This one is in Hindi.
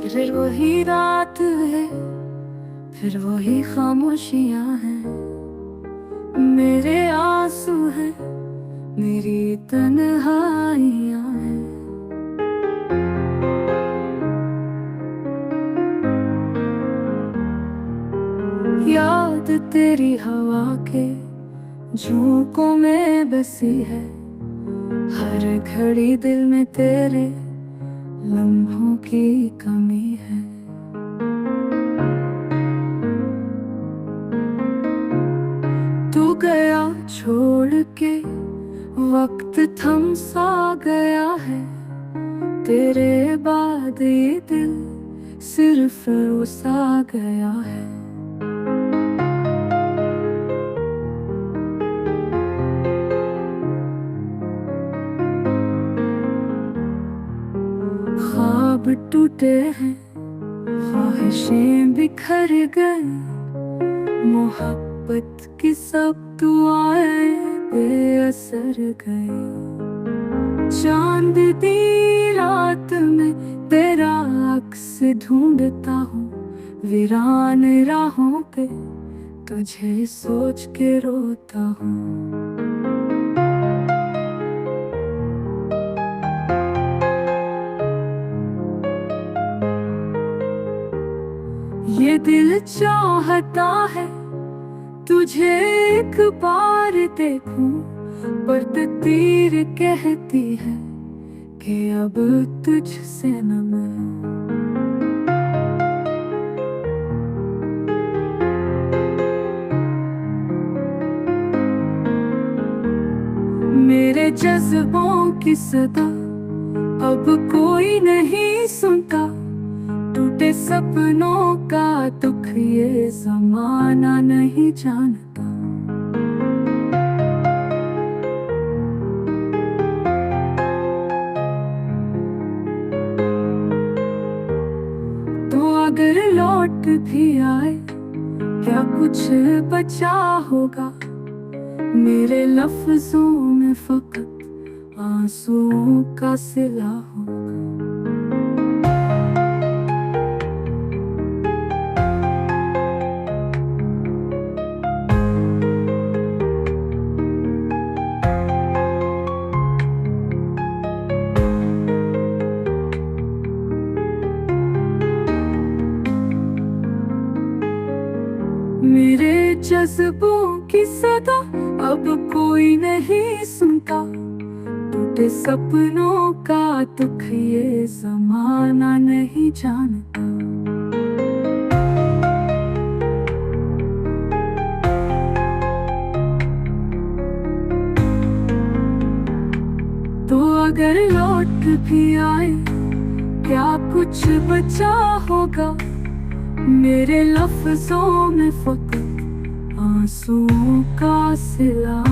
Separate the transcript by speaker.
Speaker 1: फिर वही रात है, फिर वही खामोशियां हैं। मेरे आंसू हैं, मेरी तन्हाइयां हैं। याद तेरी हवा के झोंकों में बसी है। हर घड़ी दिल में तेरे लम्हों की कमी है। तू गया छोड़ के, वक्त थम सा गया है। तेरे बाद ये दिल सिर्फ रुसा गया है। ख्वाब टूटे हैं, ख्वाहिशें बिखर गई। मोहब्बत की सब दुआएं बेअसर गई। चांद दी रात में तेरा अक्स ढूंढता हूँ। वीरान राहों पे तुझे सोच के रोता हूँ। ये दिल चाहता है तुझे एक बार देखूं, पर तकदीर कहती है कि अब तुझसे न मैं। मेरे जज्बों की सदा अब कोई नहीं सुनता। टूटे सपनों का दुख ये ज़माना नहीं जानता। तो अगर लौट भी आए, क्या कुछ बचा होगा? मेरे लफ्जों में फकत आंसुओं का सिला होगा। मेरे जज्बों की सदा अब कोई नहीं सुनता। टूटे सपनों का दुख ये ज़माना नहीं जानता। तो अगर लौट भी आए, क्या कुछ बचा होगा? मेरे लफ्जों में फकत आंसुओं का सिला।